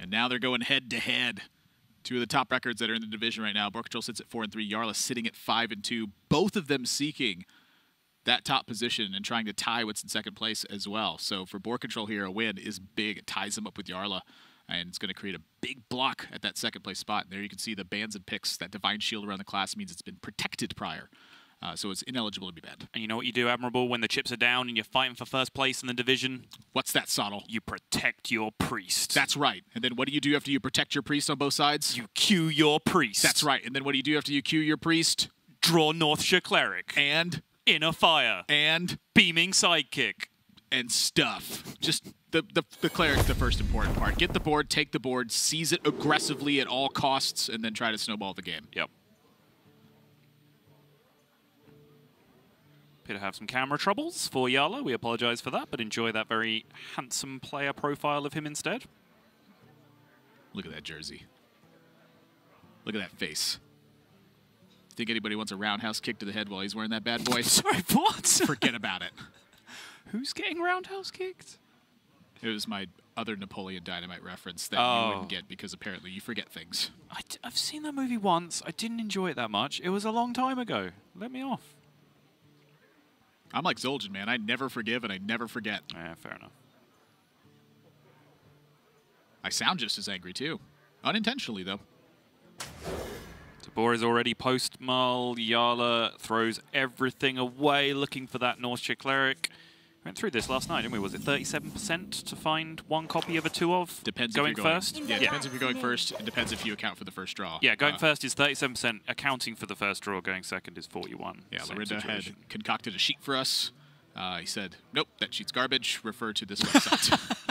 And now they're going head-to-head. Two of the top records that are in the division right now. BoarControl sits at 4-3. Jarla sitting at 5-2. Both of them seeking that top position and trying to tie what's in second place as well. So for BoarControl here, a win is big. It ties them up with Jarla. And it's going to create a big block at that second place spot. And there you can see the bans and picks. That divine shield around the class means it's been protected prior. So it's ineligible to be banned. And you know what you do, Admirable, when the chips are down and you're fighting for first place in the division? What's that, Sottle? You protect your priest. That's right. And then what do you do after you protect your priest on both sides? You queue your priest. That's right. And then what do you do after you queue your priest? Draw Northshire Cleric. And? Inner Fire. And? Beaming Sidekick. And stuff. Just the cleric's the first important part. Get the board, take the board, seize it aggressively at all costs, and then try to snowball the game. Yep. Appear to have some camera troubles for Jarla. We apologize for that, but enjoy that very handsome player profile of him instead. Look at that jersey. Look at that face. Think anybody wants a roundhouse kick to the head while he's wearing that bad boy? Sorry, what? Forget about it. Who's getting roundhouse kicked? It was my other Napoleon Dynamite reference that you wouldn't get because apparently you forget things. I've seen that movie once. I didn't enjoy it that much. It was a long time ago. Let me off. I'm like Zoljan, man. I never forgive and I never forget. Yeah, fair enough. I sound just as angry, too. Unintentionally, though. Boar is already post-mull. Jarla throws everything away, looking for that Northshire Cleric. We went through this last night, didn't we? Was it 37% to find one copy of a 2-of? Depends going if you're going first? Yeah, depends if you're going first. It depends if you account for the first draw. Yeah, going first is 37%. Accounting for the first draw, going second is 41. Yeah, Lorinda had concocted a sheet for us. He said, nope, that sheet's garbage. Refer to this website.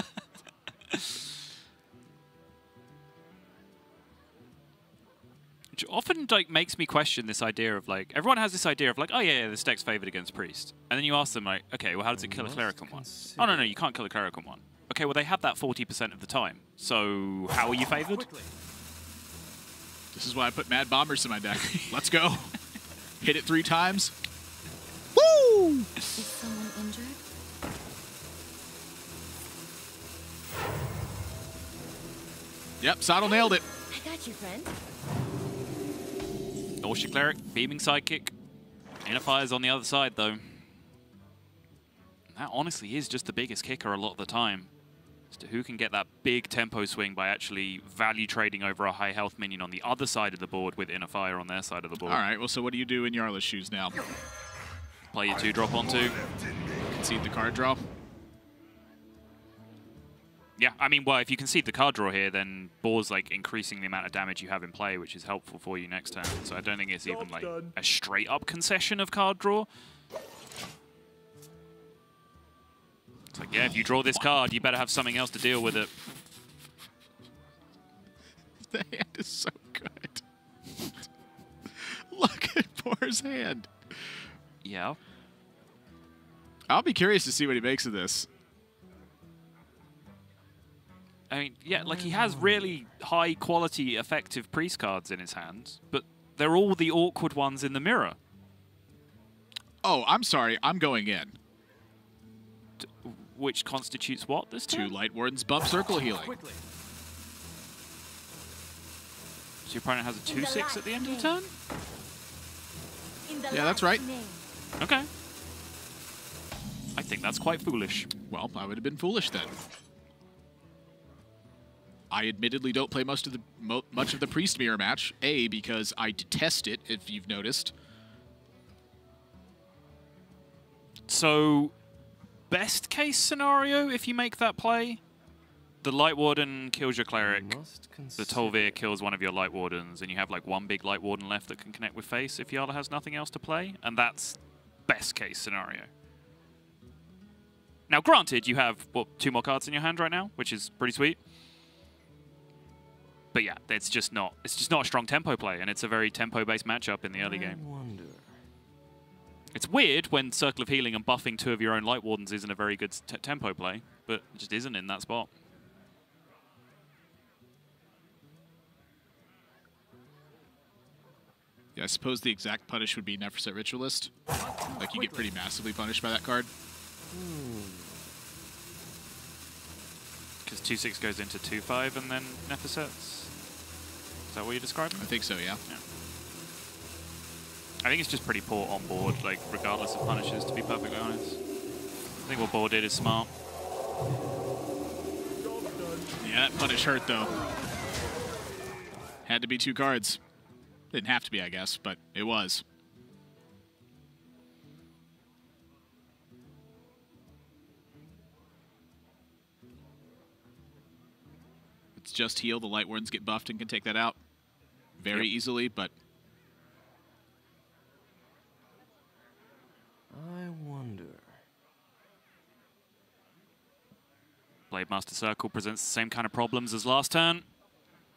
Which often makes me question this idea of like, everyone has this idea of like, oh yeah, this deck's favored against priest. And then you ask them like, okay, well how does it kill a cleric on one? Oh no, you can't kill a cleric on one. Okay, well they have that 40% of the time. So how are you favored? This is why I put Mad Bombers in my deck. Let's go. Hit it 3 times. Woo! Is someone injured? Yep, Sottle nailed it. I got you, friend. Northshire Cleric, Beaming Sidekick. Inner Fire's on the other side, though. That honestly is just the biggest kicker a lot of the time. As to who can get that big tempo swing by actually value trading over a high health minion on the other side of the board with Inner Fire on their side of the board. All right, well, so what do you do in Jarla's shoes now? Play your 2-drop on 2. Concede the card draw. Yeah, I mean, well, if you concede the card draw here, then Boar's like increasing the amount of damage you have in play, which is helpful for you next turn. So I don't think it's even like a straight-up concession of card draw. It's like, yeah, if you draw this card, you better have something else to deal with it. The hand is so good. Look at Boar's hand. Yeah. I'll be curious to see what he makes of this. I mean, yeah, like he has really high-quality, effective priest cards in his hands, but they're all the awkward ones in the mirror. Oh, I'm sorry. I'm going in. Which constitutes what this turn? 2 Light Wardens bump circle healing. So your opponent has a 2/6 at the end of the turn? Yeah, that's right. Okay. I think that's quite foolish. Well, I would have been foolish then. I admittedly don't play much of the Priest Mirror match. A, because I detest it, if you've noticed. So, best case scenario, if you make that play, the Light Warden kills your Cleric, the Tolvir kills one of your Light Wardens, and you have like 1 big Light Warden left that can connect with face if Jarla has nothing else to play, and that's best case scenario. Now, granted, you have, what, 2 more cards in your hand right now, which is pretty sweet. But yeah, it's just not a strong tempo play, and it's a very tempo-based matchup in the early game. It's weird when Circle of Healing and buffing 2 of your own Light Wardens isn't a very good tempo play, but it just isn't in that spot. Yeah, I suppose the exact punish would be Nephroset Ritualist. Like, you get pretty massively punished by that card. Because 2-6 goes into 2-5 and then Nefer sets. Is that what you're describing? I think so, yeah. I think it's just pretty poor on board, like regardless of punishes, to be perfectly honest. I think what board did is smart. Yeah, that punish hurt though. Had to be 2 cards. Didn't have to be, I guess, but it was. It's just heal. The Light Wardens get buffed and can take that out very easily, but... I wonder... Blade Master Circle presents the same kind of problems as last turn.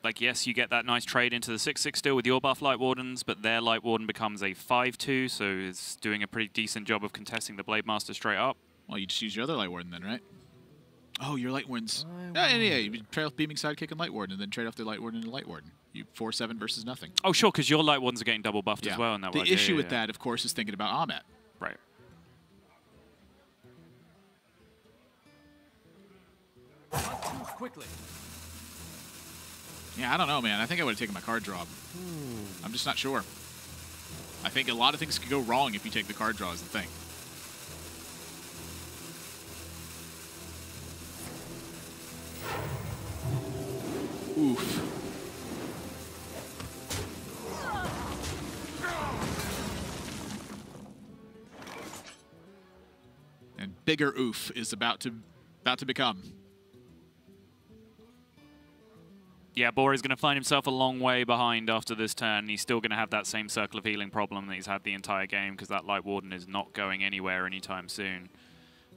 Like, yes, you get that nice trade into the 6-6 still with your buff Light Wardens, but their Light Warden becomes a 5-2, so it's doing a pretty decent job of contesting the Blade Master straight up. Well, you just use your other Light Warden then, right? Oh, your Light Warden's... Yeah, you trade off Beaming Sidekick and Light Warden, and then trade off the Light Warden and Light Warden. You 4-7 versus nothing. Oh, sure, because your Light Wardens are getting double buffed as well in that way. The issue with that, of course, is thinking about Ahmet. Right. Quickly. Yeah, I don't know, man. I think I would have taken my card draw. I'm just not sure. I think a lot of things could go wrong if you take the card draw is the thing. Oof. And bigger oof is about to become. Yeah, Boar is going to find himself a long way behind after this turn. He's still going to have that same Circle of Healing problem that he's had the entire game because that Light Warden is not going anywhere anytime soon.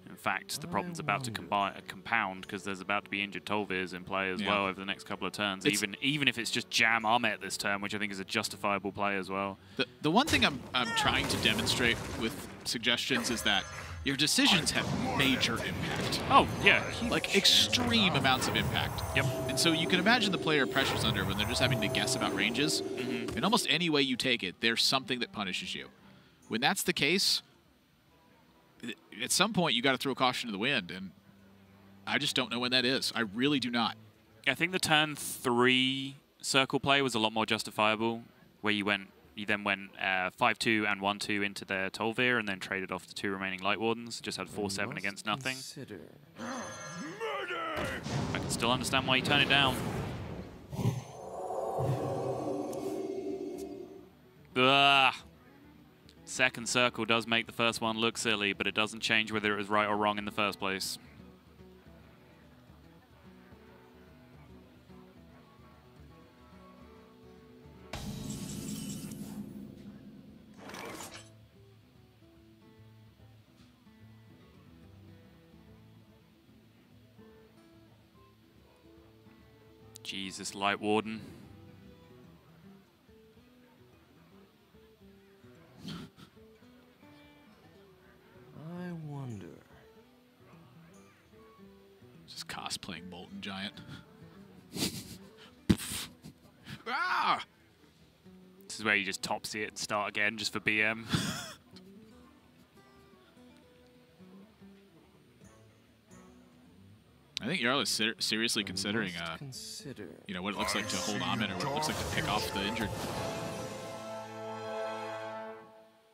In fact, the problem's about to compound because there's about to be injured Tolvirs in play as well over the next couple of turns, even if it's just jam Ahmet this turn, which I think is a justifiable play as well. The one thing I'm trying to demonstrate with suggestions is that your decisions have major impact. Oh, yeah. Like extreme amounts of impact. Yep. And so you can imagine the player pressure's under when they're just having to guess about ranges. And almost any way you take it, there's something that punishes you. When that's the case, at some point you got to throw caution to the wind, and I just don't know when that is. I really do not. I think the turn 3 circle play was a lot more justifiable, where you then went 5-2 and 1-2 into their Tolvir and then traded off the 2 remaining Light Wardens. Just had 4-7 against nothing. I can still understand why you turn it down. Ugh. Second circle does make the first one look silly, but it doesn't change whether it was right or wrong in the first place. Jesus, Light Warden. I wonder. Just cosplaying Molten Giant. Ah! This is where you just topsy it and start again just for BM. I think Jarla's seriously considering, you know, what it looks like to hold Ahmet or what it looks like to pick off the injured.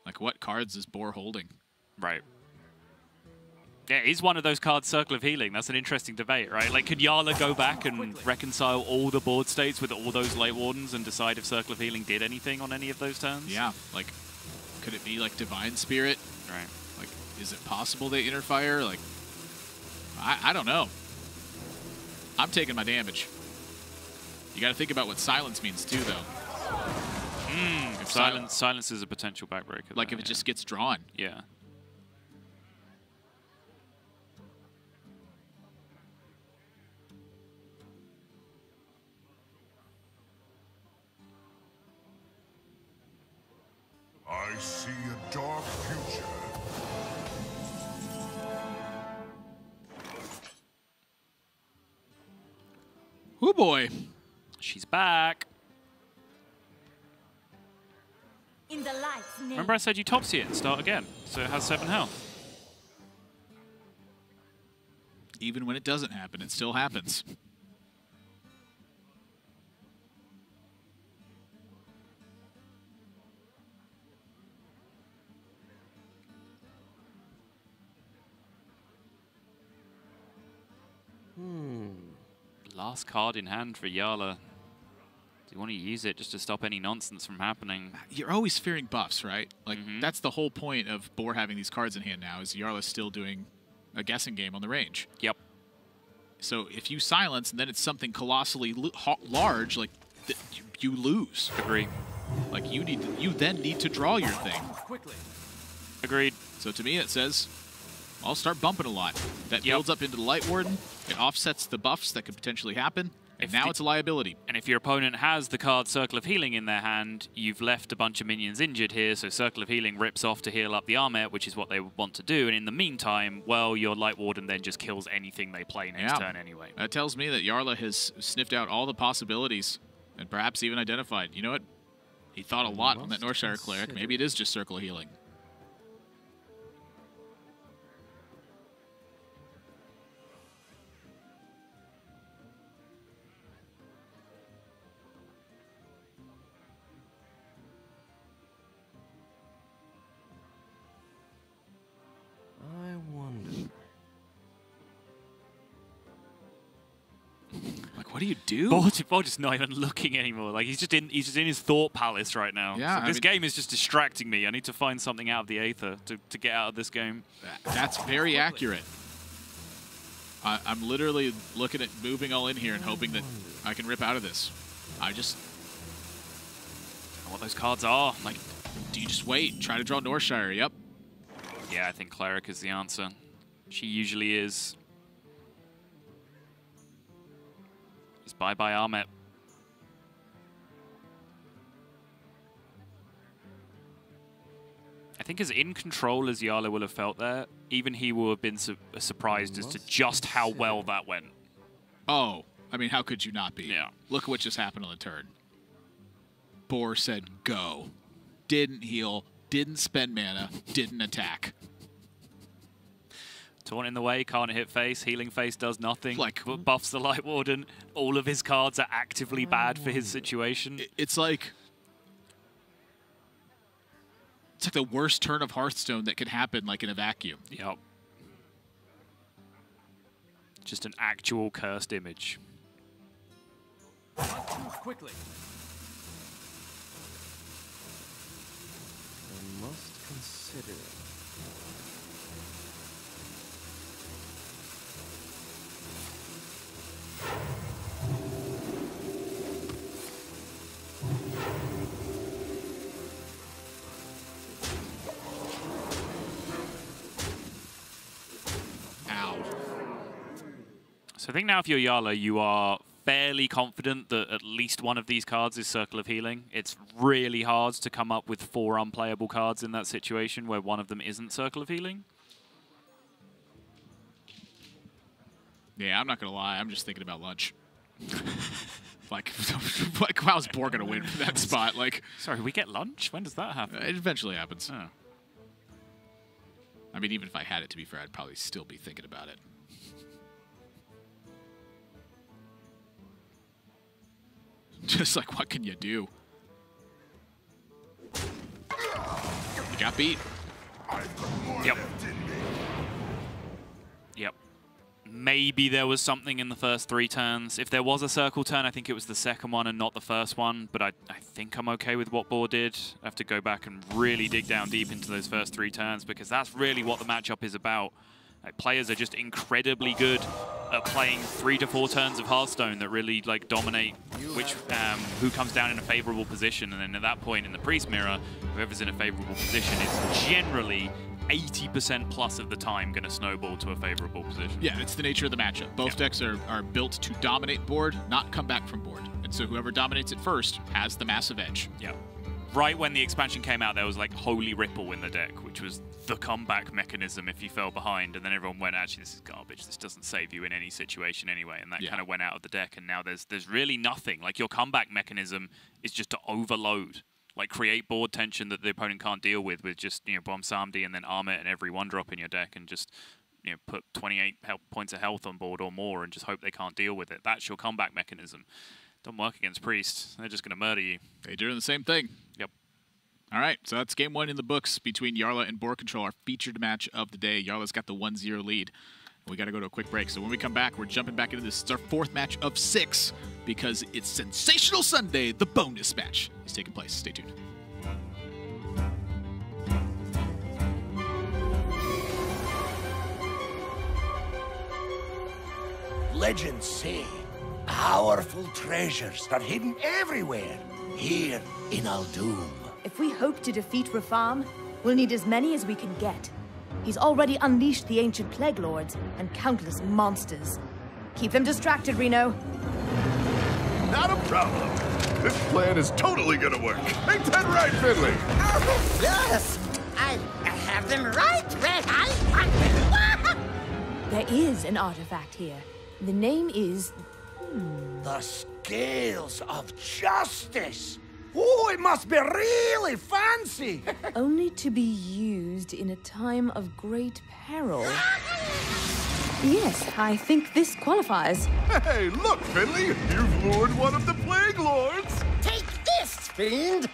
Like, what cards is Boar holding? Right. Yeah, is one of those cards Circle of Healing? That's an interesting debate, right? Like, could Jarla go back and reconcile all the board states with all those Light Wardens and decide if Circle of Healing did anything on any of those turns? Yeah, like, could it be like Divine Spirit? Right. Like, is it possible they interfire? Like, I don't know. I'm taking my damage. You got to think about what silence means too, though. Silence is a potential backbreaker. Like if it just gets drawn. Yeah. I see a dark future. Oh boy. She's back. In the light's name. Remember I said you topsy it and start again, so it has 7 health. Even when it doesn't happen, it still happens. Last card in hand for Jarla. Do you want to use it just to stop any nonsense from happening? You're always fearing buffs, right? Like, that's the whole point of Boar having these cards in hand now, is Jarla's still doing a guessing game on the range. Yep. So if you silence and then it's something colossally large, like, you lose. Agree. Like, you then need to draw your thing. Agreed. So to me, it says, I'll start bumping a lot. That builds up into the Light Warden. It offsets the buffs that could potentially happen. And now it's a liability. And if your opponent has the card Circle of Healing in their hand, you've left a bunch of minions injured here, so Circle of Healing rips off to heal up the Armet, which is what they want to do. And in the meantime, well, your Light Warden then just kills anything they play next turn anyway. That tells me that Jarla has sniffed out all the possibilities and perhaps even identified. You know what? He thought a lot on that Northshire Cleric. Maybe it is just Circle of Healing. I wonder. Like, what do you do? Boar just not even looking anymore. Like he's just in his thought palace right now. Yeah, Like, this game is just distracting me. I need to find something out of the Aether to get out of this game. That's very accurate. I'm literally looking at moving all in here and hoping that I can rip out of this. I just... What those cards are. Like, do you just wait? Try to draw Northshire. Yep. Yeah, I think Cleric is the answer. She usually is. Just bye-bye Armet. I think as in control as Jarla will have felt there, even he will have been surprised as to just how well that went. Oh, I mean, how could you not be? Yeah. Look at what just happened on the turn. Boar said go. Didn't heal, didn't spend mana, didn't attack. Taunt in the way, can't hit face, healing face does nothing, Like, buffs the Light Warden. All of his cards are actively bad for his situation. It's like the worst turn of Hearthstone that could happen, like in a vacuum. Yep. Just an actual cursed image. Quickly. I must consider it. So I think now if you're Jarla, you are fairly confident that at least one of these cards is Circle of Healing. It's really hard to come up with 4 unplayable cards in that situation where one of them isn't Circle of Healing. Yeah, I'm not going to lie. I'm just thinking about lunch. like, how's Boar going to win from that spot? Like, sorry, we get lunch? When does that happen? It eventually happens. Oh. I mean, even if I had it, to be fair, I'd probably still be thinking about it. Just like, what can you do? You got beat. Yep. Yep. Maybe there was something in the first 3 turns. If there was a circle turn, I think it was the second one and not the first one. But I think I'm okay with what Boar did. I have to go back and really dig down deep into those first 3 turns because that's really what the matchup is about. Like, players are just incredibly good at playing 3 to 4 turns of Hearthstone that really like dominate who comes down in a favorable position. And then at that point in the Priest Mirror, whoever's in a favorable position is generally 80% plus of the time going to snowball to a favorable position. Yeah, it's the nature of the matchup. Both decks are built to dominate board, not come back from board. And so whoever dominates it first has the massive edge. Yeah. Right when the expansion came out, there was like Holy Ripple in the deck, which was the comeback mechanism if you fell behind. And then everyone went, actually, this is garbage. This doesn't save you in any situation anyway. And that kind of went out of the deck. And now there's really nothing. Like, your comeback mechanism is just to overload. Like, create board tension that the opponent can't deal with just, you know, Bomb Samdi and then Armet and every 1-drop in your deck and just put 28 points of health on board or more and just hope they can't deal with it. That's your comeback mechanism. Don't work against Priest. They're just going to murder you. They're doing the same thing. Yep. All right, so that's game 1 in the books between Jarla and BoarControl, our featured match of the day. Jarla's got the 1-0 lead. We got to go to a quick break. So when we come back, we're jumping back into this. It's our 4th match of 6 because it's Sensational Sunday, the bonus match is taking place. Stay tuned. Legends say powerful treasures are hidden everywhere here in Aldum. If we hope to defeat Rafam, we'll need as many as we can get. He's already unleashed the ancient plague lords and countless monsters. Keep them distracted, Reno. Not a problem. This plan is totally gonna work. Ain't that right, Finley? Oh, yes! I have them right where I want them. There is an artifact here. The name is... The Scales of Justice. Oh, it must be really fancy. only to be used in a time of great peril. Yes, I think this qualifies. Hey, look, Finley! You've lured one of the Plague Lords! Take this, fiend!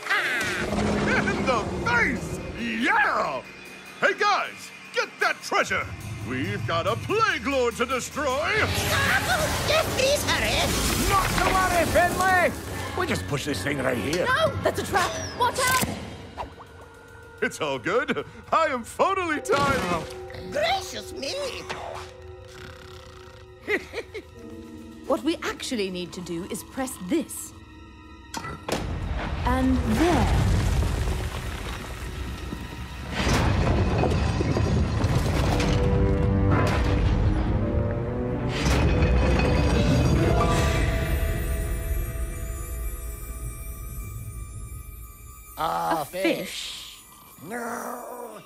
In the face! Yeah! Hey, guys! Get that treasure! We've got a Plague Lord to destroy! Yes, please, hurry! Not to worry, Finley. We just push this thing right here. No, that's a trap! Watch out! It's all good. I am finally tired. Gracious me! What we actually need to do is press this. And there. A Fish. No!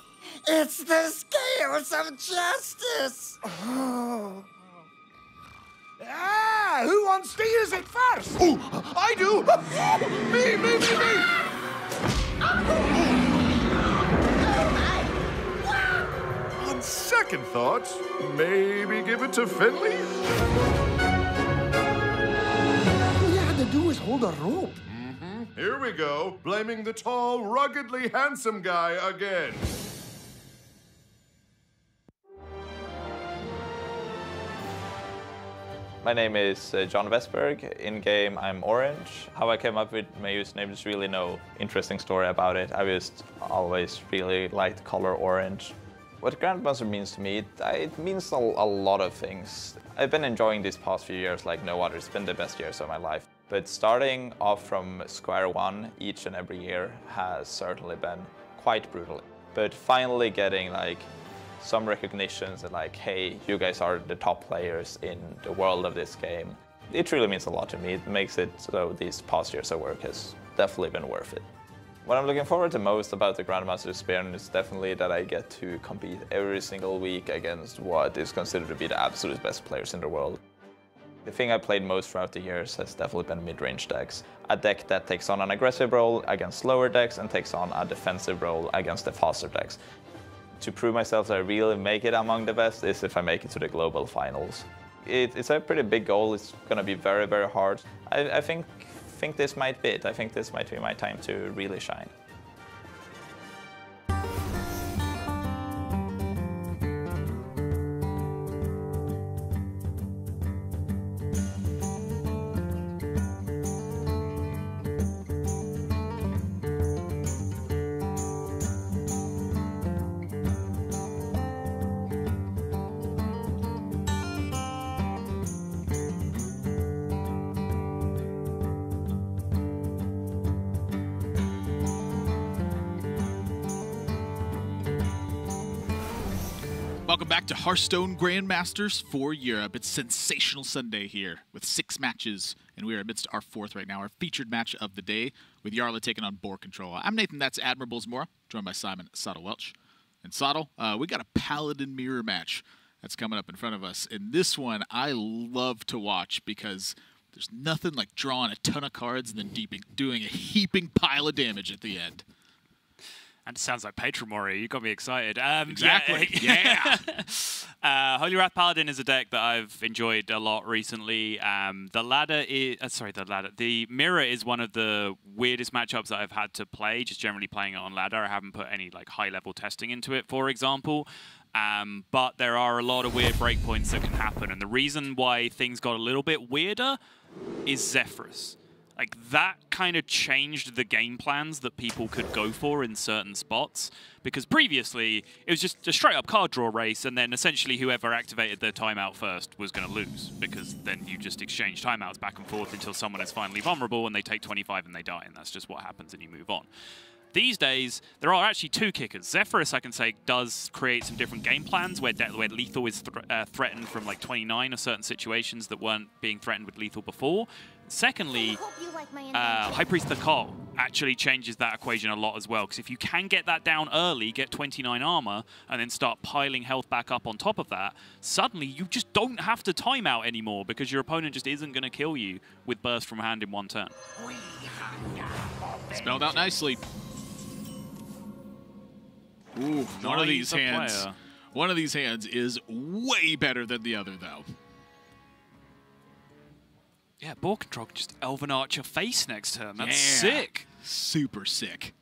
It's the Scales of Justice! Oh. Ah, who wants to use it first? Oh, I do! Me! On second thought, maybe give it to Finley? All you had to do is hold a rope. Here we go, blaming the tall, ruggedly handsome guy again. My name is John Westberg. In-game, I'm Orange. How I came up with my username, there's really no interesting story about it. I just always really liked the color orange. What Grandmaster means to me, it means a lot of things. I've been enjoying these past few years like no other. It's been the best years of my life. But starting off from square one each and every year has certainly been quite brutal. But finally getting like some recognitions that like, hey, you guys are the top players in the world of this game. It really means a lot to me. It makes it so these past years of work has definitely been worth it. What I'm looking forward to most about the Grandmaster experience is definitely that I get to compete every single week against what is considered to be the absolute best players in the world. The thing I played most throughout the years has definitely been mid-range decks. A deck that takes on an aggressive role against slower decks and takes on a defensive role against the faster decks. To prove myself that I really make it among the best is if I make it to the global finals. It's a pretty big goal. It's going to be very, very hard. I think this might be it. I think this might be my time to really shine. Welcome back to Hearthstone Grandmasters for Europe. It's Sensational Sunday here with 6 matches, and we are amidst our 4th right now, our featured match of the day with Jarla taking on BoarControl. I'm Nathan, that's Admirable Zmora, joined by Simon Sottle Welch. And Sottle, we got a Paladin Mirror match that's coming up in front of us. And this one I love to watch because there's nothing like drawing a ton of cards and then doing a heaping pile of damage at the end. And it sounds like Patron Warrior. You got me excited. Exactly. Yeah. Holy Wrath Paladin is a deck that I've enjoyed a lot recently. The Mirror is one of the weirdest matchups that I've had to play. Just generally playing it on ladder. I haven't put any like high-level testing into it, for example. But there are a lot of weird breakpoints that can happen, and the reason why things got a little bit weirder is Zephyrus. Like, that kind of changed the game plans that people could go for in certain spots. Because previously, it was just a straight-up card draw race, and then essentially whoever activated their timeout first was going to lose. Because then you just exchange timeouts back and forth until someone is finally vulnerable, and they take 25 and they die, and that's just what happens, and you move on. These days, there are actually two kickers. Zephyrus, I can say, does create some different game plans where lethal is threatened from like 29 or certain situations that weren't being threatened with lethal before. Secondly, High Priest Thakal actually changes that equation a lot as well, because if you can get that down early, get 29 armor, and then start piling health back up on top of that, suddenly you just don't have to time out anymore, because your opponent just isn't going to kill you with Burst from Hand in one turn. Spelled out nicely. Ooh, one of these hands is way better than the other, though. Yeah, BoarControl can just Elven Arch your face next turn. That's sick. Super sick.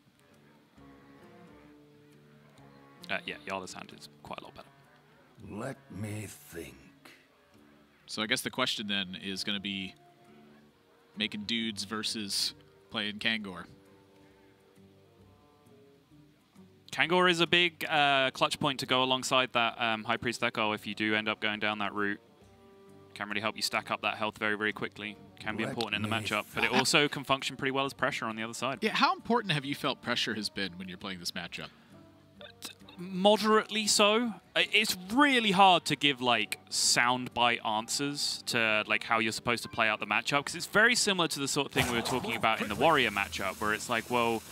Yeah, Jarla's hand is quite a lot better. Let me think. So I guess the question then is going to be making dudes versus playing Kangor. Kangor is a big clutch point to go alongside that High Priest Thakal if you do end up going down that route. Can really help you stack up that health very, very quickly. Can be important in the matchup, but it also can function pretty well as pressure on the other side. Yeah, how important have you felt pressure has been when you're playing this matchup? Moderately so. It's really hard to give like soundbite answers to like how you're supposed to play out the matchup, because it's very similar to the sort of thing we were talking about in the Warrior matchup, where it's like, well,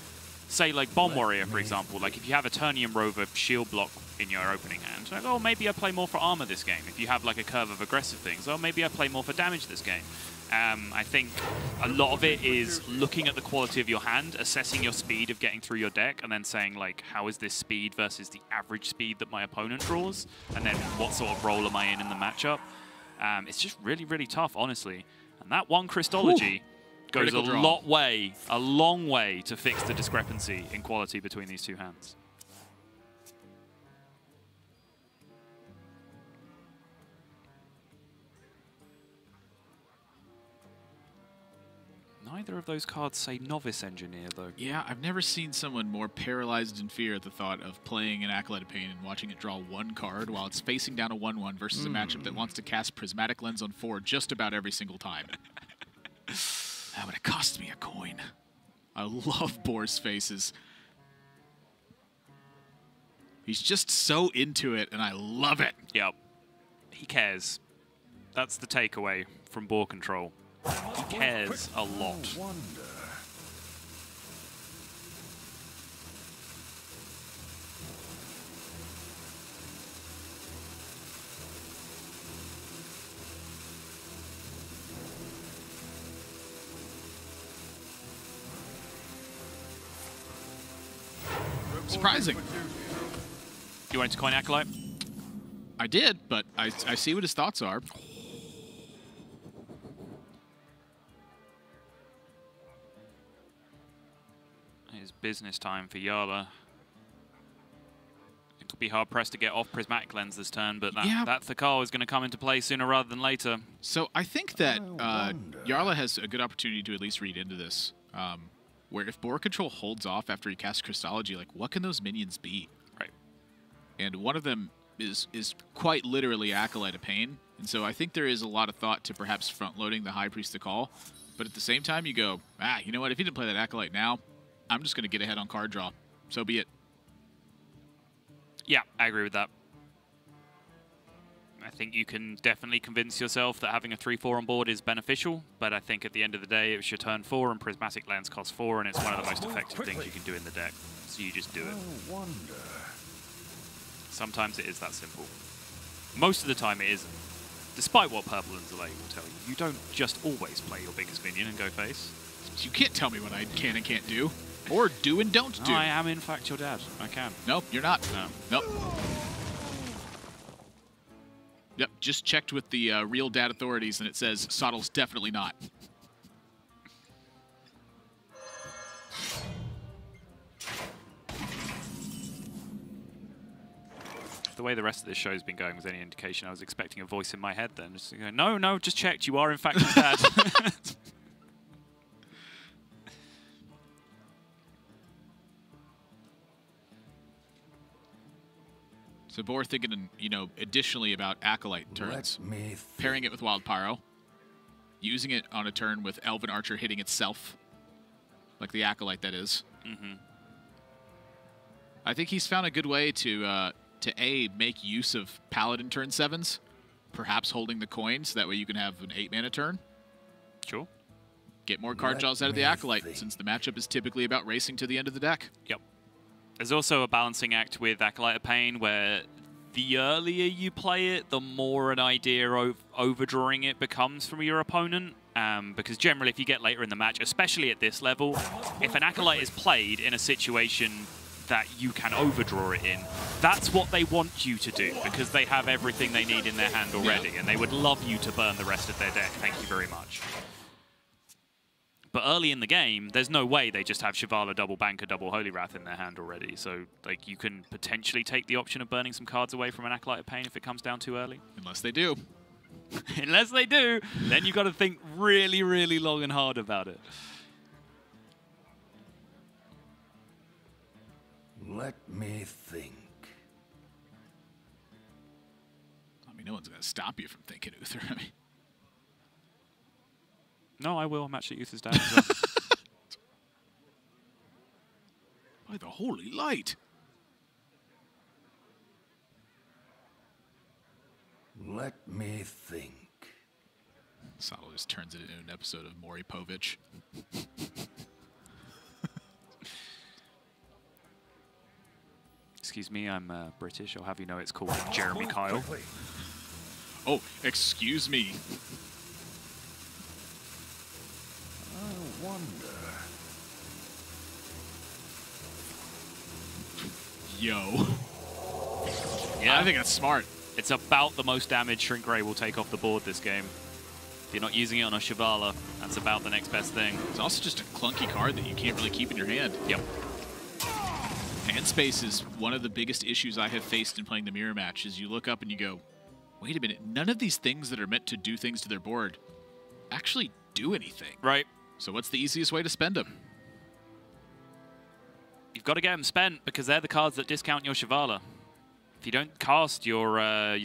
say like Bomb Warrior, for example, like if you have a Turnium Rover shield block in your opening hand, like, oh, maybe I play more for armor this game. If you have like a curve of aggressive things, oh, maybe I play more for damage this game. I think a lot of it is looking at the quality of your hand, assessing your speed of getting through your deck, and then saying like, how is this speed versus the average speed that my opponent draws? And then what sort of role am I in the matchup? It's just really, really tough, honestly. And that one Christology goes a long way to fix the discrepancy in quality between these two hands. Neither of those cards say Novice Engineer, though. Yeah, I've never seen someone more paralyzed in fear at the thought of playing an Acolyte of Pain and watching it draw one card while it's facing down a 1/1 versus a matchup that wants to cast Prismatic Lens on 4 just about every single time. That would have cost me a coin. I love Boar's faces. He's just so into it, and I love it. Yep. He cares. That's the takeaway from BoarControl. He cares a lot. Surprising. You wanted to coin Acolyte? I did, but I see what his thoughts are. It's business time for Jarla. It'll be hard-pressed to get off Prismatic Lens this turn, but that Thakal is going to come into play sooner rather than later. So I think that Jarla has a good opportunity to at least read into this, where if BoarControl holds off after he casts Christology, like, what can those minions be? Right. And one of them is quite literally Acolyte of Pain, and so I think there is a lot of thought to perhaps front-loading the High Priest Thakal, but at the same time you go, you know what, if he didn't play that Acolyte now, I'm just going to get ahead on card draw. So be it. Yeah, I agree with that. I think you can definitely convince yourself that having a 3/4 on board is beneficial, but I think at the end of the day, it's your turn 4 and Prismatic Lens costs 4, and it's one of the most effective things you can do in the deck. So you just do it. Sometimes it is that simple. Most of the time it isn't. Despite what Purple and Zelay will tell you, you don't just always play your biggest minion and go face. You can't tell me what I can and can't do. Or do and don't do. I am, in fact, your dad. I can. Nope, you're not. No. Nope. Yep, just checked with the real dad authorities, and it says Sottle's definitely not. The way the rest of this show's been going was any indication, I was expecting a voice in my head then. Just going, no, just checked. You are, in fact, his dad. So Boar thinking, you know, additionally about Acolyte turns. Pairing it with Wild Pyro. Using it on a turn with Elven Archer hitting itself. Like the Acolyte, that is. Mm-hmm. I think he's found a good way to A, make use of Paladin turn 7s. Perhaps holding the coin, so that way you can have an 8-mana turn. Sure. Get more card draws out of the Acolyte, since the matchup is typically about racing to the end of the deck. Yep. There's also a balancing act with Acolyte of Pain where the earlier you play it, the more an idea of overdrawing it becomes from your opponent. Because generally, if you get later in the match, especially at this level, if an Acolyte is played in a situation that you can overdraw it in, that's what they want you to do, because they have everything they need in their hand already, and they would love you to burn the rest of their deck. Thank you very much. But early in the game, there's no way they just have Shivala, double Banker, double Holy Wrath in their hand already. So, like, you can potentially take the option of burning some cards away from an Acolyte of Pain if it comes down too early. Unless they do. Unless they do, then you've got to think really, really long and hard about it. Let me think. I mean, no one's going to stop you from thinking, Uther. I mean, no, I will. I'm actually Uther's dad as well. By the holy light. Let me think. Sottle just turns it into an episode of Maury Povich. Excuse me, I'm British. I'll have you know it's called Jeremy Kyle. Oh, excuse me. I wonder. Yo. Yeah, I think that's smart. It's about the most damage Shrink Ray will take off the board this game. If you're not using it on a Shivala, that's about the next best thing. It's also just a clunky card that you can't really keep in your hand. Yep. Hand space is one of the biggest issues I have faced in playing the mirror match, is you look up and you go, wait a minute, none of these things that are meant to do things to their board actually do anything. Right. So what's the easiest way to spend them? You've got to get them spent, because they're the cards that discount your Shivala. If you don't cast your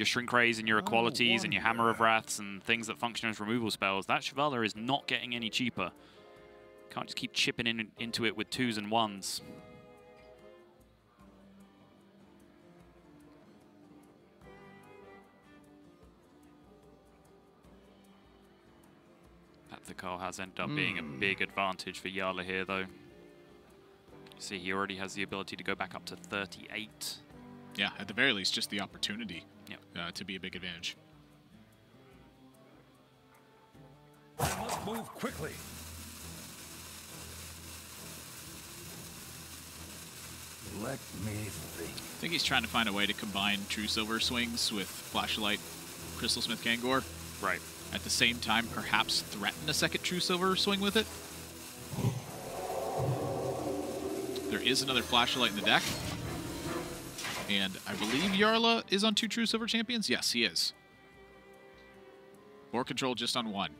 Shrink Rays and your Equalities and your Hammer of Wraths and things that function as removal spells, that Shivala is not getting any cheaper. Can't just keep chipping into it with 2s and 1s. Pathikal has ended up being a big advantage for Jarla here, though. You see, he already has the ability to go back up to 38. Yeah, at the very least, just the opportunity to be a big advantage. I must move quickly. Let me think. I think he's trying to find a way to combine True Silver swings with Flashlight, Crystal Smith Kangor. Right. At the same time, perhaps threaten a second True Silver swing with it. There is another Flashlight in the deck. And I believe Jarla is on 2 True Silver Champions? Yes, he is. BoarControl just on 1.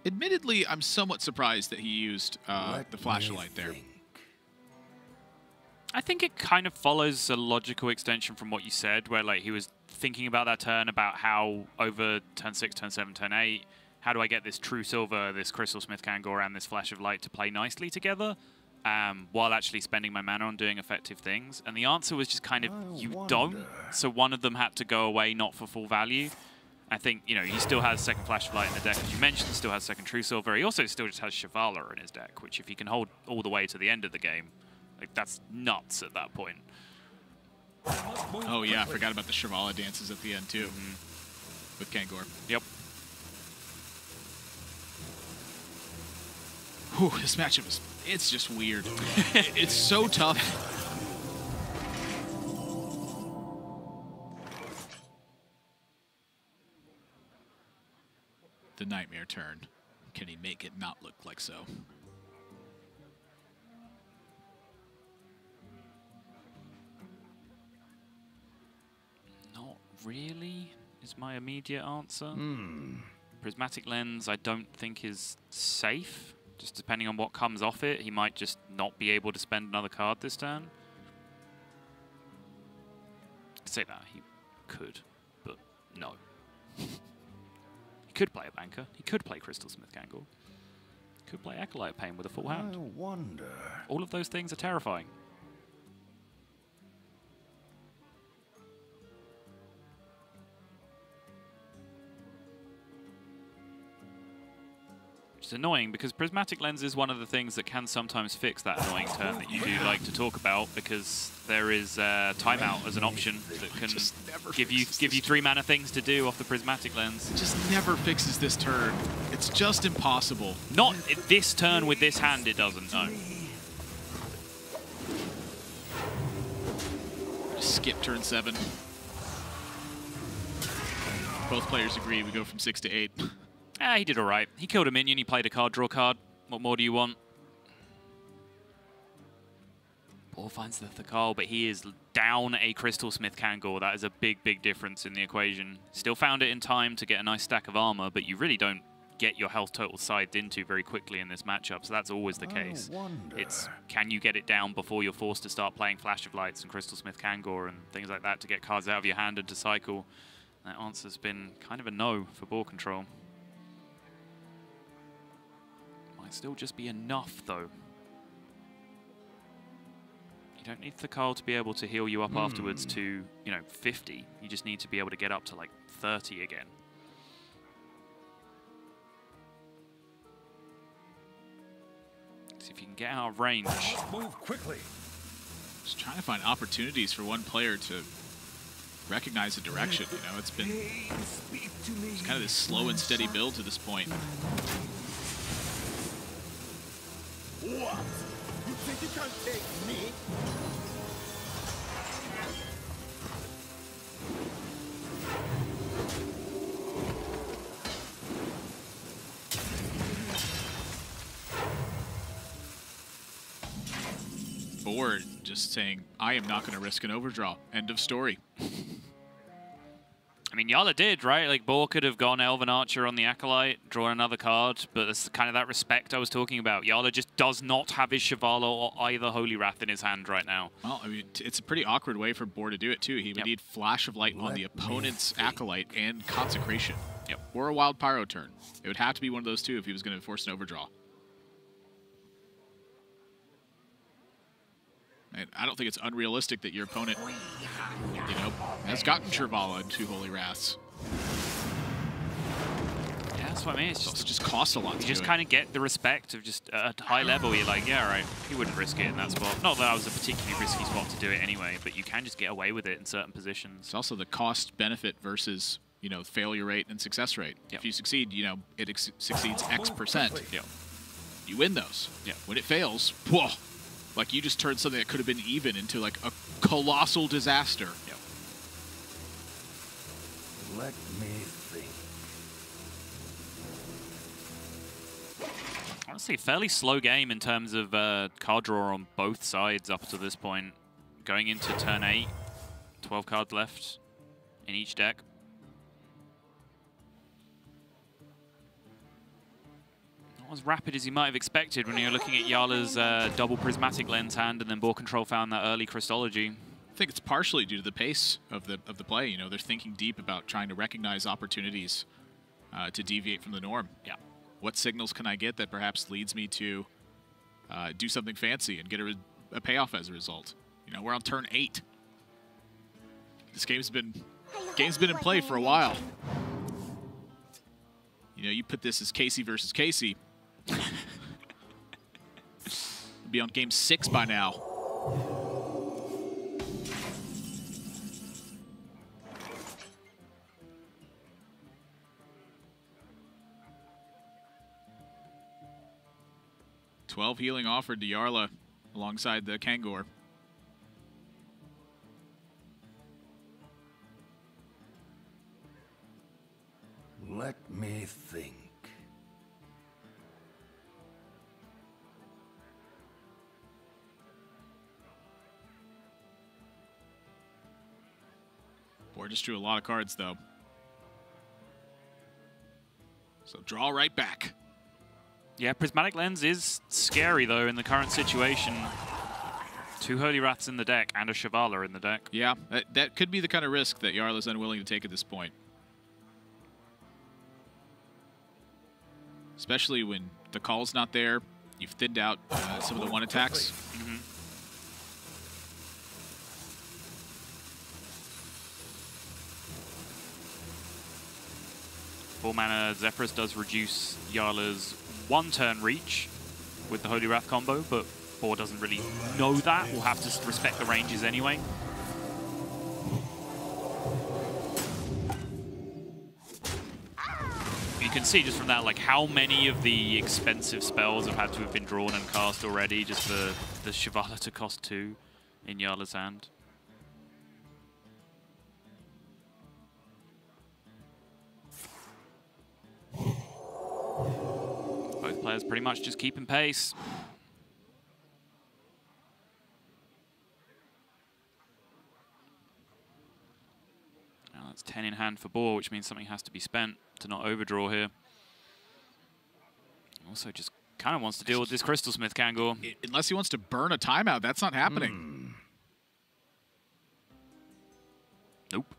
Admittedly, I'm somewhat surprised that he used the Flashlight there. I think it kind of follows a logical extension from what you said, where like he was thinking about that turn, about how over turn 6, turn 7, turn 8, how do I get this True Silver, this Crystal Smith Kangor, and this Flash of Light to play nicely together, while actually spending my mana on doing effective things? And the answer was just kind of, you don't. So one of them had to go away, not for full value. I think, you know, he still has second Flash of Light in the deck, as you mentioned, he still has second True Silver. He also still just has Shivala in his deck, which if he can hold all the way to the end of the game, like, that's nuts at that point. Oh yeah, I forgot about the Jarla dances at the end too, with Kangor. Yep. Whew, this matchup it's just weird. It's so tough. The nightmare turn. Can he make it not look like so? Not really, is my immediate answer. Prismatic Lens I don't think is safe. Just depending on what comes off it, he might just not be able to spend another card this turn. I'd say that, he could, but no. He could play a Banker, he could play Crystal Smith Kangor, could play Acolyte Pain with a full hand. I wonder. All of those things are terrifying. It's annoying because Prismatic Lens is one of the things that can sometimes fix that annoying turn that you do like to talk about, because there is timeout as an option that can give you 3 mana things to do off the Prismatic Lens. It just never fixes this turn. It's just impossible. Not this turn with this hand, it doesn't, no. Just skip turn 7. Both players agree we go from 6 to 8. Ah, he did all right. He killed a minion, he played a card, draw a card. What more do you want? Paul finds the Thakal, but he is down a Crystal Smith Kangor. That is a big, big difference in the equation. Still found it in time to get a nice stack of armor, but you really don't get your health total sized into very quickly in this matchup, so that's always the case. It's, can you get it down before you're forced to start playing Flash of Lights and Crystal Smith Kangor and things like that to get cards out of your hand and to cycle? That answer's been kind of a no for BoarControl. Still just be enough, though. You don't need Thakal to be able to heal you up afterwards to, you know, 50. You just need to be able to get up to, like, 30 again. See if you can get out of range. Move quickly. Just trying to find opportunities for one player to recognize a direction. You know, it's kind of this slow and steady build to this point. What? You think you can take me? Board just saying, I am not going to risk an overdraw. End of story. I mean, Jarla did, right? Like, Boar could have gone Elven Archer on the Acolyte, drawn another card, but that's kind of that respect I was talking about. Jarla just does not have his Shivala or either Holy Wrath in his hand right now. Well, I mean, it's a pretty awkward way for Boar to do it, too. He would need Flash of Light on the opponent's Acolyte and Consecration. Or a Wild Pyro turn. It would have to be one of those two if he was going to force an overdraw. And I don't think it's unrealistic that your opponent, you know, has gotten Jarla and 2 Holy Wraths. Yeah, that's what I mean. It's just costs a lot. You just kind of get the respect of just at a high level. You're like, yeah, right, he wouldn't risk it in that spot. Not that that was a particularly risky spot to do it anyway, but you can just get away with it in certain positions. It's also the cost benefit versus, you know, failure rate and success rate. If you succeed, you know, it succeeds X%. You win those. When it fails, whoa. Like, you just turned something that could have been even into, like, a colossal disaster. Let me think. Honestly, fairly slow game in terms of card draw on both sides up to this point. Going into turn 8, 12 cards left in each deck. As rapid as you might have expected when you're looking at Jarla's double Prismatic Lens hand, and then BoarControl found that early Crystology. I think it's partially due to the pace of the play. You know, they're thinking deep about trying to recognize opportunities to deviate from the norm. What signals can I get that perhaps leads me to do something fancy and get a payoff as a result? You know, we're on turn 8. This game's been in play for a while. You know, you put this as Casey versus Casey. Be on game 6 by now. 12 healing offered to Jarla alongside the Kangor. Let me think. Board just drew a lot of cards, though. So draw right back. Yeah, Prismatic Lens is scary, though, in the current situation. 2 Holy Wraths in the deck and a Shivala in the deck. Yeah, that could be the kind of risk that Jarla's unwilling to take at this point. Especially when the call's not there. You've thinned out some of the one attacks. Mm-hmm. Full mana Zephyrus does reduce Jarla's 1-turn reach with the Holy Wrath combo, but Boar doesn't really know that. We'll have to respect the ranges anyway. You can see just from that, like, how many of the expensive spells have had to have been drawn and cast already, just for the Shivala to cost 2 in Jarla's hand. Both players pretty much just keeping pace. Now that's 10 in hand for Boar, which means something has to be spent to not overdraw here. Also just kind of wants to deal with this Crystal Smith Kangor. Unless he wants to burn a timeout, that's not happening. Nope.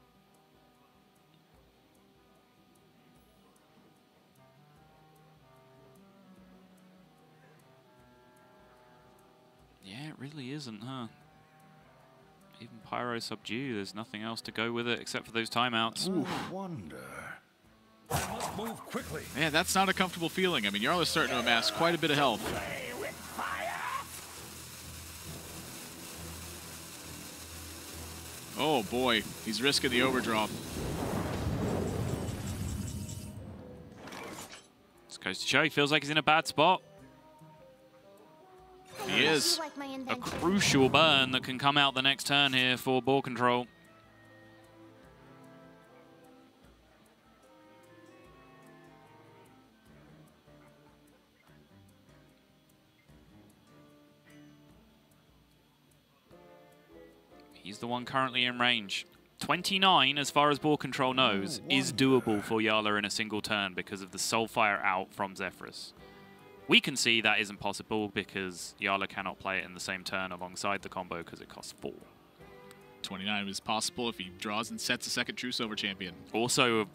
Yeah, it really isn't, huh? Even Pyro Subdue, there's nothing else to go with it except for those timeouts. I wonder. I must move quickly. Yeah, that's not a comfortable feeling. I mean, Jarla's starting to amass quite a bit of health. Oh boy, he's risking the overdraw. This goes to show he feels like he's in a bad spot. He is. A crucial burn that can come out the next turn here for BoarControl. He's the one currently in range. 29, as far as BoarControl knows, is doable for Jarla in a single turn because of the Soulfire out from Zephyrus. We can see that isn't possible because Jarla cannot play it in the same turn alongside the combo because it costs 4. 29 is possible if he draws and sets a second True Silver champion. Also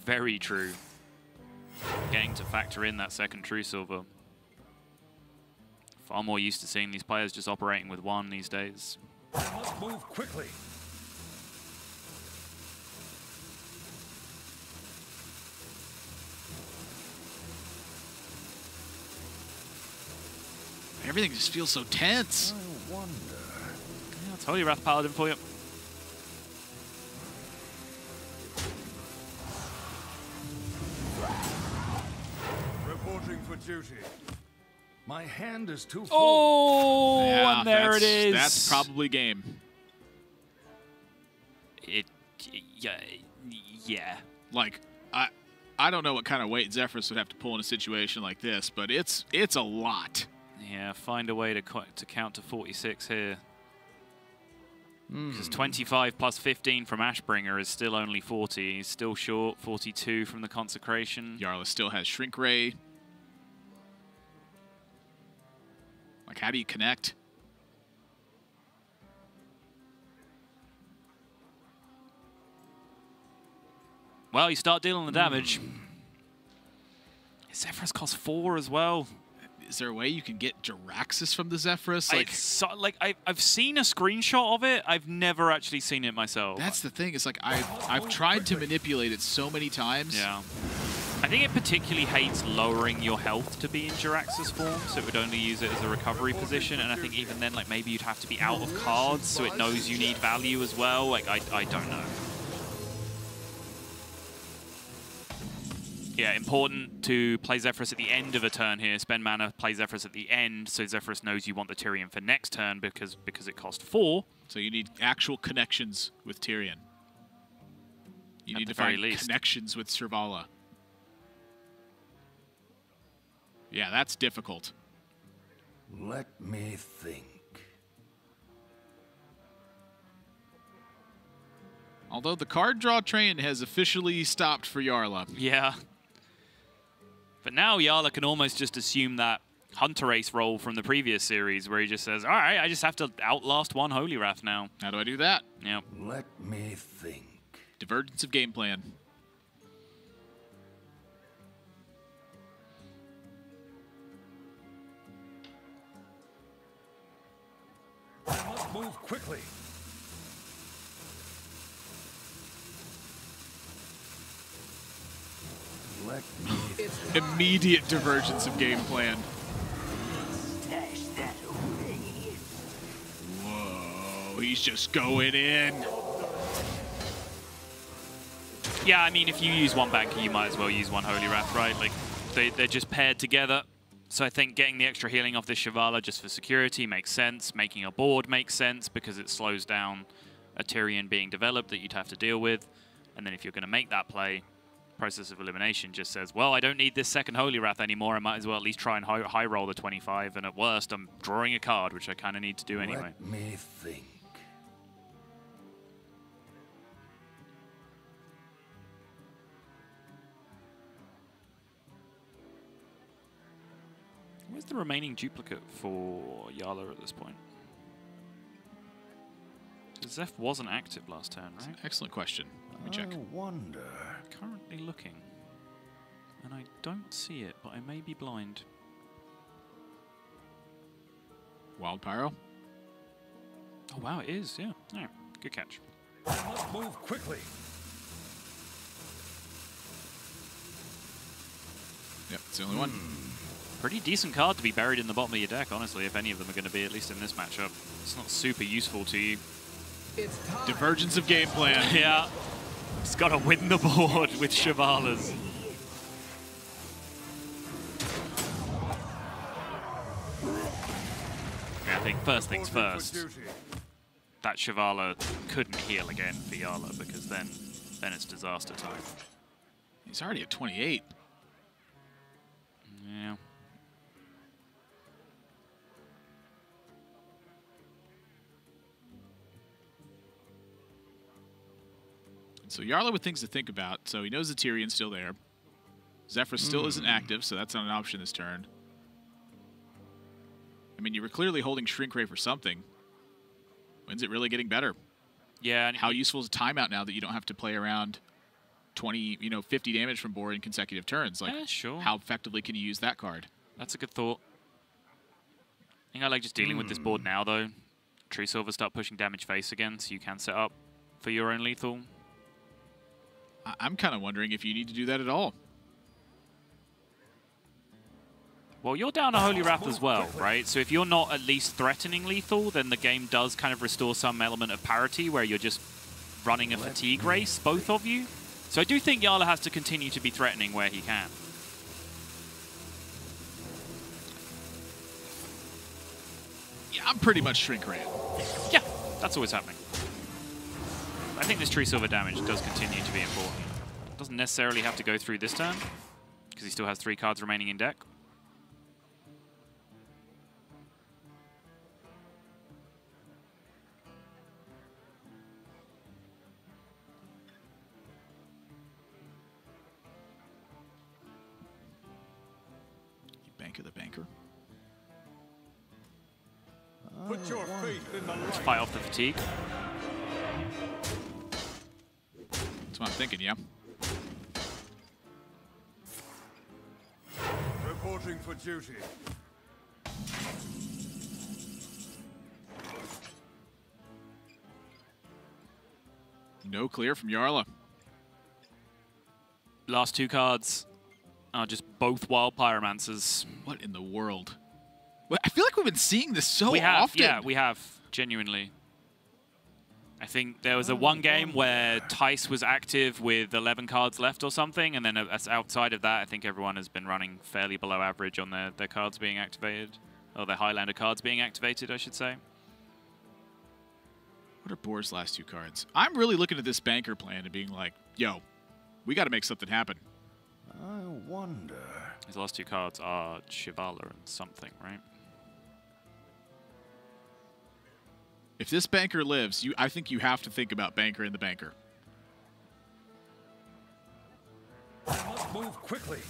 very true. Getting to factor in that second True Silver. Far more used to seeing these players just operating with 1 these days. I must move quickly. Everything just feels so tense. I wonder. Yeah, it's Holy Wrath Paladin for you. Reporting for duty. My hand is too full. Oh, Yeah, and there it is. That's probably game. Yeah. Like, I don't know what kind of weight Zephyrus would have to pull in a situation like this, but it's a lot. Yeah, find a way to count to 46 here. Because 25 plus 15 from Ashbringer is still only 40. He's still short. 42 from the Consecration. Jarla still has Shrink Ray. Like, how do you connect? Well, you start dealing the damage. Zephyrus costs 4 as well. Is there a way you can get Jaraxxus from the Zephyrus? I've seen a screenshot of it. I've never actually seen it myself. That's the thing. It's like I've tried to manipulate it so many times. Yeah. I think it particularly hates lowering your health to be in Jaraxxus form, so it would only use it as a recovery position. And I think even then, like, maybe you'd have to be out of cards, so it knows you need value as well. Like, I don't know. Yeah, important to play Zephyrus at the end of a turn here. Spend mana, play Zephyrus at the end, so Zephyrus knows you want the Tyrion for next turn because it cost 4. So you need actual connections with Tyrion. You need to very find least. connections with Servala. Yeah, that's difficult. Let me think. Although the card draw train has officially stopped for Jarla. Yeah. But now Jarla can almost just assume that Hunter Ace role from the previous series where he just says, all right, I just have to outlast one Holy Wrath now. How do I do that? Yep. Let me think. Divergence of game plan. I must move quickly. Let me Immediate divergence of game plan. Whoa, he's just going in. Yeah, I mean, if you use one banker, you might as well use one Holy Wrath, right? Like, they're just paired together. So I think getting the extra healing off this Shivala just for security makes sense. Making a board makes sense because it slows down a Tyrion being developed that you'd have to deal with. And then if you're going to make that play, Process of Elimination just says, well, I don't need this second Holy Wrath anymore. I might as well at least try and high roll the 25. And at worst, I'm drawing a card, which I kind of need to do anyway. Let me think. Where's the remaining duplicate for Jarla at this point? Zeph wasn't active last turn, right? Excellent question. Let me check. I wonder. Currently looking. And I don't see it, but I may be blind. Wild Pyro. Oh, wow, it is, yeah. Yeah, good catch. I must move quickly. Yep, it's the only one. Pretty decent card to be buried in the bottom of your deck, honestly, if any of them are going to be, at least in this matchup. It's not super useful to you. Divergence of game plan. Yeah. Just got to win the board with Shivalas. Yeah, I think first things first, that Shivala couldn't heal again for Jarla because then it's disaster time. He's already at 28. Yeah. So Jarla with things to think about. So he knows the Tyrion's still there. Zephyrus still isn't active, so that's not an option this turn. I mean, you were clearly holding Shrink Ray for something. When's it really getting better? Yeah. And how useful is a timeout now that you don't have to play around 20, 50 damage from board in consecutive turns? Like, yeah, sure. How effectively can you use that card? That's a good thought. I think I like just dealing with this board now, though. Tree Silver start pushing damage face again, so you can set up for your own lethal. I'm kind of wondering if you need to do that at all. Well, you're down a Holy Wrath as well, right? So if you're not at least threatening lethal, then the game does kind of restore some element of parity where you're just running a fatigue race, both of you. So I do think Jarla has to continue to be threatening where he can. Yeah, I'm pretty much Shrink Ray. Yeah, that's always happening. I think this Tree Silver damage does continue to be important. Doesn't necessarily have to go through this turn, because he still has 3 cards remaining in deck. Banker the banker. Put your faith in the light. Let's fight off the fatigue. That's what I'm thinking, yeah. Reporting for duty. No clear from Jarla. Last 2 cards are just both Wild Pyromancers. What in the world? I feel like we've been seeing this so We have, often. yeah, we have, genuinely. I think there was a one game where Tice was active with 11 cards left or something, and then outside of that, I think everyone has been running fairly below average on their cards being activated, or their Highlander cards being activated, I should say. What are Boar's last 2 cards? I'm really looking at this banker plan and being like, yo, we got to make something happen. I wonder. His last 2 cards are Jarla and something, right? If this banker lives, I think you have to think about banker in the banker. Let's move quickly.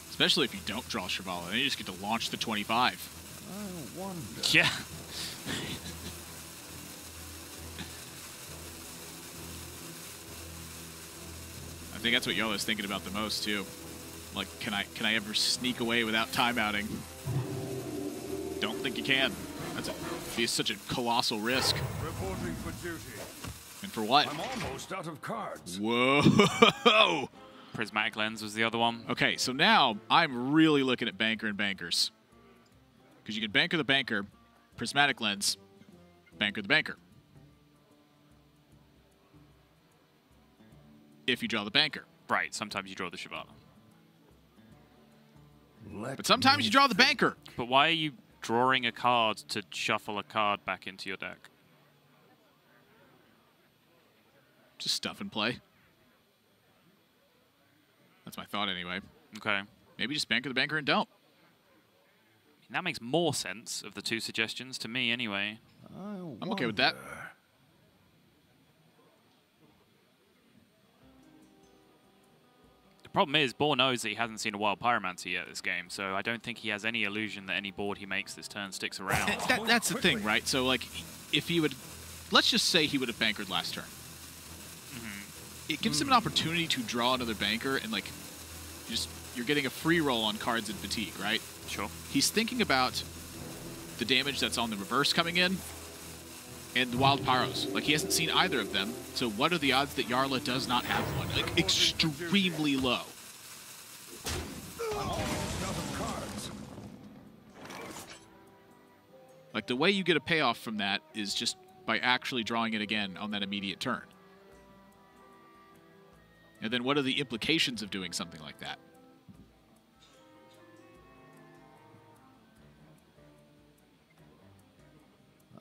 Especially if you don't draw Jarla, then you just get to launch the 25. I wonder. Yeah. I think that's what Jarla's thinking about the most too. Like, can I ever sneak away without timeouting? Don't think you can. That's be such a colossal risk. Reporting for duty. And for what? I'm almost out of cards. Whoa! Prismatic Lens was the other one. Okay, so now I'm really looking at banker and bankers. Because you can banker the banker, Prismatic Lens, banker the banker. If you draw the banker. Right, sometimes you draw the Jarla. But sometimes you draw the banker. But why are you drawing a card to shuffle a card back into your deck? Just stuff and play. That's my thought anyway. Okay. Maybe just banker the banker and don't. That makes more sense of the 2 suggestions to me anyway. I'm okay with that. The problem is, Boar knows that he hasn't seen a Wild Pyromancer yet this game, so I don't think he has any illusion that any board he makes this turn sticks around. That's the thing, right? So, like, if he would... Let's just say he would have bankered last turn. It gives him an opportunity to draw another banker, and, like, you're getting a free roll on cards in Fatigue, right? Sure. He's thinking about the damage that's on the reverse coming in, and the Wild Pyros. Like, he hasn't seen either of them, so what are the odds that Jarla does not have one? Like, extremely low. Like, the way you get a payoff from that is just by actually drawing it again on that immediate turn. And then what are the implications of doing something like that?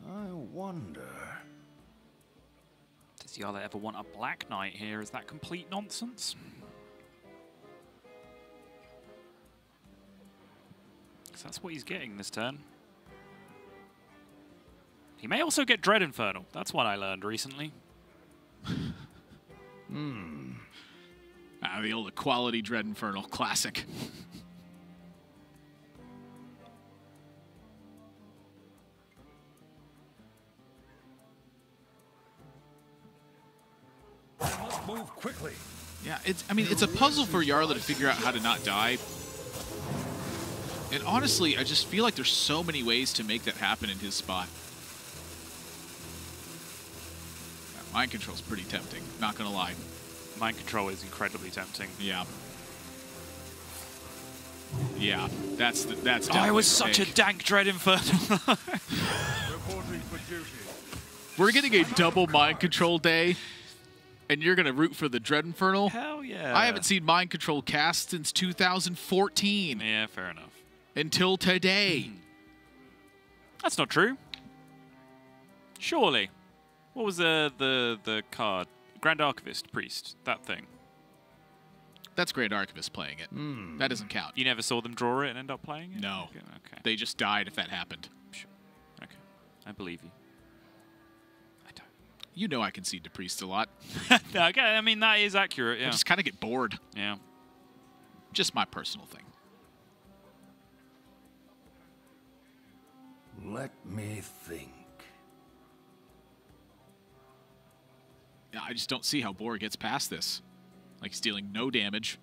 I wonder. Does Jarla ever want a Black Knight here? Is that complete nonsense? Because that's what he's getting this turn. He may also get Dread Infernal. That's one I learned recently. The old Equality Dread Infernal. Classic. Let's move quickly. Yeah, it's a puzzle for Jarla to figure out how to not die. And honestly, I just feel like there's so many ways to make that happen in his spot. Mind Control's pretty tempting, not gonna lie. Mind Control is incredibly tempting. Yeah. Yeah, that's Oh, it was such a dank Dread Infernal. Reporting for duty. We're getting a double Mind Control day, and you're gonna root for the Dread Infernal? Hell yeah. I haven't seen Mind Control cast since 2014. Yeah, fair enough. Until today. That's not true. Surely. What was the card? Grand Archivist Priest, that thing. That's Grand Archivist playing it. That doesn't count. You never saw them draw it and end up playing it? No. Okay. They just died if that happened. Sure. Okay. I believe you. I don't. You know I concede to Priest a lot. Okay, I mean, that is accurate, yeah. I just kind of get bored. Yeah. Just my personal thing. Let me think. I just don't see how Boar gets past this. Like, he's dealing no damage.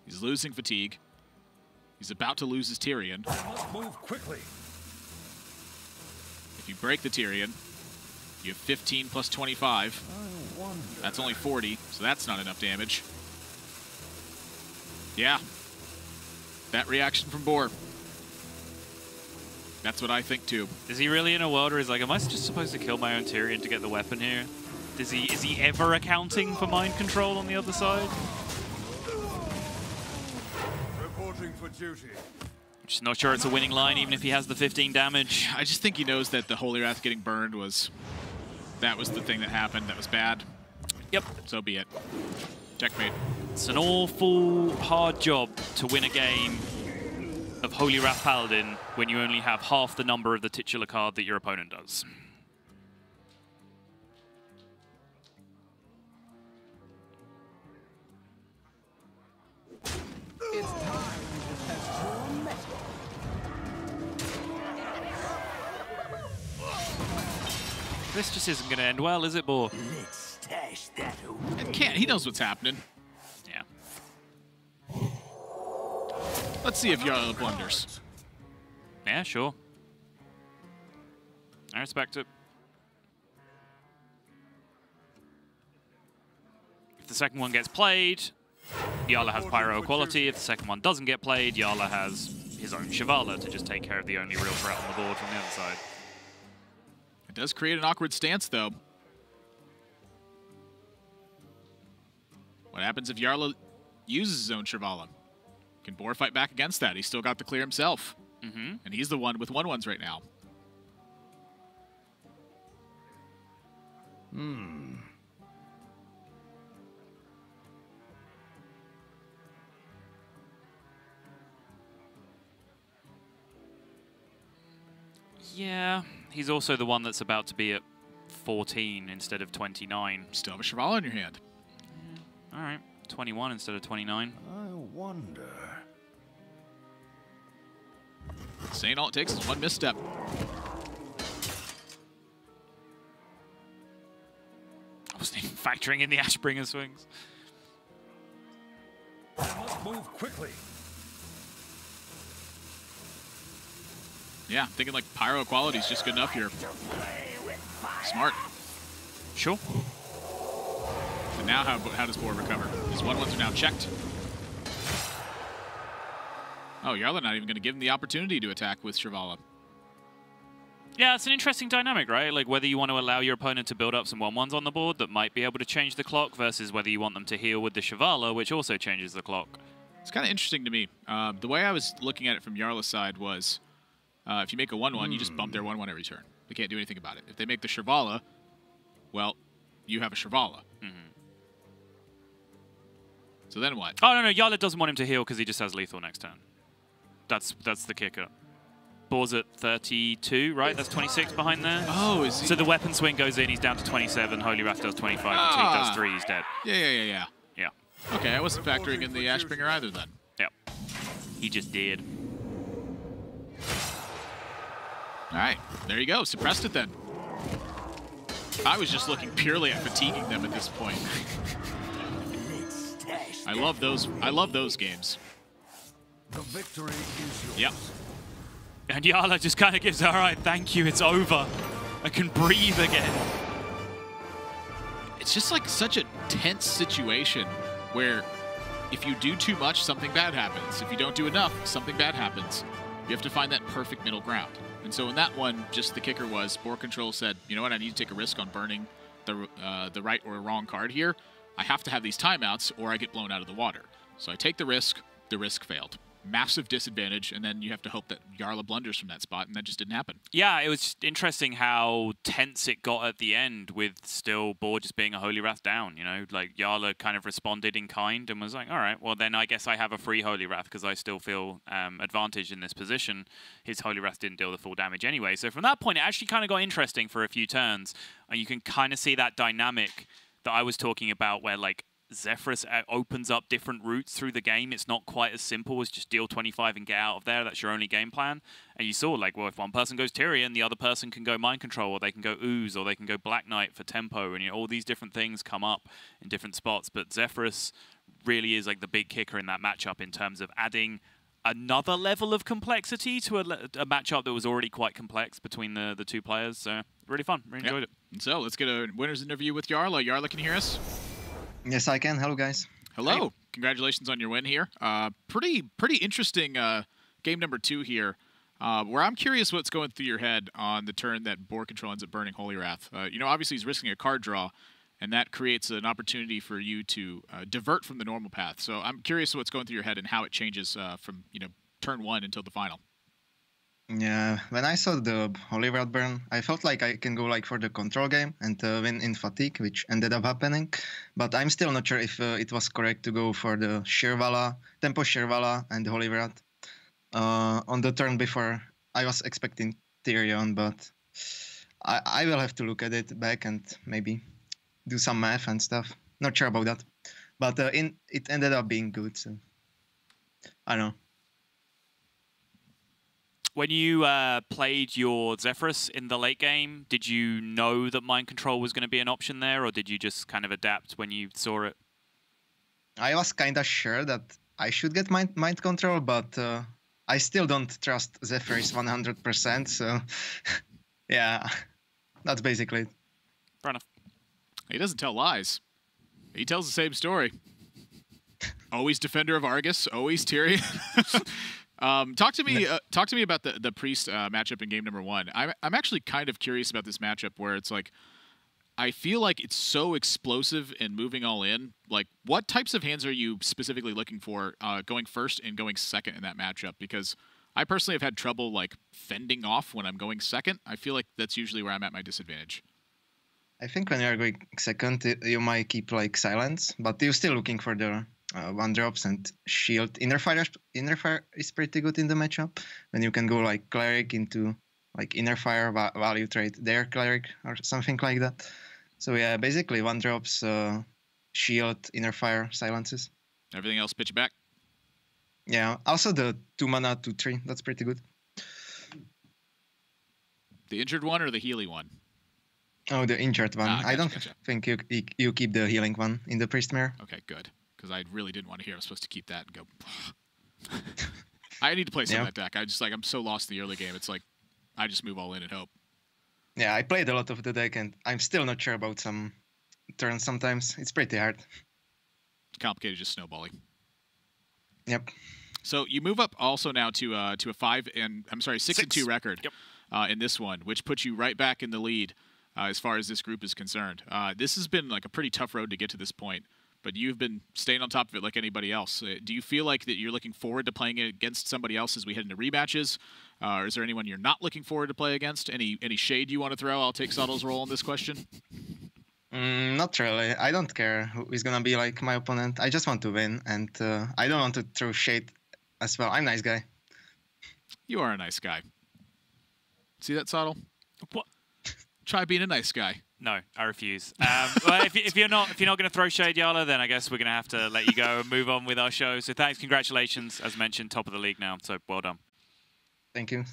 He's losing fatigue. He's about to lose his Tyrion. Let's move quickly. If you break the Tyrion, you have 15 plus 25. I wonder. That's only 40, so that's not enough damage. Yeah. That reaction from Boar. That's what I think too. Is he really in a world where he's like, am I just supposed to kill my own Tyrion to get the weapon here? Is he ever accounting for mind control on the other side? Reporting for duty. Just not sure it's a winning line, even if he has the 15 damage. I just think he knows that the Holy Wrath getting burned was the thing that happened. That was bad. Yep. So be it. Checkmate. It's an awful hard job to win a game of Holy Wrath Paladin when you only have half the number of the titular card that your opponent does. It's time to test your metal. This just isn't going to end well, is it, Boar? Let's stash that away. It can't. He knows what's happening. Yeah. Let's see if Jarla blunders. Yeah, sure. I respect it. If the second one gets played, Jarla has Pyro Equality. If the second one doesn't get played, Jarla has his own Shivala to just take care of the only real threat on the board from the other side. It does create an awkward stance, though. What happens if Jarla uses his own Shivala? Can Boar fight back against that? He's still got the clear himself. And he's the one with 1/1s right now. Yeah, he's also the one that's about to be at 14 instead of 29. Still have a Shivala in your hand. All right, 21 instead of 29. I wonder. Saying all it takes is one misstep. I wasn't even factoring in the Ashbringer swings. I must move quickly. Yeah, thinking like Pyro Equality is just good enough here. Smart. Sure. And now how does Boar recover? His 1/1s are now checked. Oh, Jarla not even going to give him the opportunity to attack with Shivala. Yeah, it's an interesting dynamic, right? Like whether you want to allow your opponent to build up some 1/1s on the board that might be able to change the clock versus whether you want them to heal with the Shivala, which also changes the clock. It's kind of interesting to me. The way I was looking at it from Jarla's side was if you make a 1/1, you just bump their 1/1 every turn. They can't do anything about it. If they make the Shivala, well, you have a Shivala. So then what? Oh, no, Jarla doesn't want him to heal because he just has lethal next turn. That's the kicker. Boar's at 32, right? That's 26 behind there. Oh, is he? So the weapon swing goes in, he's down to 27, Holy Wrath does 25, the Teak does 3, he's dead. Yeah. Yeah. Okay, I wasn't factoring in the Ashbringer either then. Yep. He just did. All right, there you go. Suppressed it then. I was just looking purely at fatiguing them at this point. I love those games. The victory is yours. Yep. And Jarla just kind of gives, all right, thank you, it's over. I can breathe again. It's just like such a tense situation where if you do too much, something bad happens. If you don't do enough, something bad happens. You have to find that perfect middle ground. And so in that one, just the kicker was BoarControl said, you know what, I need to take a risk on burning the right or wrong card here. I have to have these timeouts or I get blown out of the water. So I take the risk failed. Massive disadvantage, and then you have to hope that Jarla blunders from that spot, and that just didn't happen. Yeah, it was interesting how tense it got at the end with still Boar just being a Holy Wrath down, you know? Like, Jarla kind of responded in kind and was like, all right, well, then I guess I have a free Holy Wrath because I still feel advantage in this position. His Holy Wrath didn't deal the full damage anyway. So from that point, it actually kind of got interesting for a few turns, and you can kind of see that dynamic that I was talking about where, like, Zephyrus opens up different routes through the game. It's not quite as simple as just deal 25 and get out of there. That's your only game plan. And you saw, like, well, if one person goes Tyrion, the other person can go Mind Control, or they can go Ooze, or they can go Black Knight for tempo, and you know, all these different things come up in different spots. But Zephyrus really is like the big kicker in that matchup in terms of adding another level of complexity to a matchup that was already quite complex between the two players. So really fun. Really enjoyed it. And so let's get a winner's interview with Jarla. Jarla, can you hear us? Yes, I can. Hello, guys. Hello. Hey. Congratulations on your win here. Pretty interesting game number 2 here. Where I'm curious what's going through your head on the turn that BoarControl ends up burning Holy Wrath. You know, obviously he's risking a card draw, and that creates an opportunity for you to divert from the normal path. So I'm curious what's going through your head and how it changes from, you know, turn 1 until the final. Yeah, when I saw the Holy Wrath burn, I felt like I can go like for the control game and win in fatigue, which ended up happening. But I'm still not sure if it was correct to go for the Tempo Shirvala and the Holy Wrath. On the turn before, I was expecting Tyrion, but I will have to look at it back and maybe do some math and stuff. Not sure about that. But it ended up being good, so I don't know. When you played your Zephyrus in the late game, did you know that mind control was going to be an option there, or did you just kind of adapt when you saw it? I was kind of sure that I should get mind control, but I still don't trust Zephyrus 100%, so yeah, that's basically it. Fair enough. He doesn't tell lies. He tells the same story. Always defender of Argus, always Tyrion. Talk to me about the Priest matchup in game number 1. I'm actually kind of curious about this matchup where it's like, I feel like it's so explosive and moving all in. Like, what types of hands are you specifically looking for going first and going second in that matchup? Because I personally have had trouble like fending off when I'm going second. I feel like that's usually where I'm at my disadvantage. I think when you're going second, you might keep like silence, but you're still looking for the 1-drops and shield. Inner fire is pretty good in the matchup when you can go like cleric into like inner fire while you trade their cleric or something like that. So yeah, basically 1-drops, shield, inner fire, silences. Everything else pitch it back. Yeah, also the 2 mana 2/3. That's pretty good. The injured one or the Healy one? Oh, the injured one. Gotcha, I don't gotcha. think you keep the healing one in the priest mirror. Okay, good. Because I really didn't want to hear I was supposed to keep that and go. I need to play some of that deck. I'm so lost in the early game. It's like I just move all in and hope. Yeah, I played a lot of the deck, and I'm still not sure about some turns sometimes. It's pretty hard. It's complicated, just snowballing. Yep. So you move up also now to a 6-2 record in this one, which puts you right back in the lead as far as this group is concerned. This has been like a pretty tough road to get to this point, but you've been staying on top of it like anybody else. Do you feel like that you're looking forward to playing against somebody else as we head into rematches? Or is there anyone you're not looking forward to play against? Any shade you want to throw? I'll take Subtle's role in this question. Not really. I don't care who is gonna be like my opponent. I just want to win, and I don't want to throw shade as well. I'm a nice guy. You are a nice guy. See that, Subtle? What? Try being a nice guy. No, I refuse. Well, if you're not going to throw shade, Jarla, then I guess we're going to have to let you go and move on with our show. So thanks, congratulations. As mentioned, top of the league now. So well done. Thank you.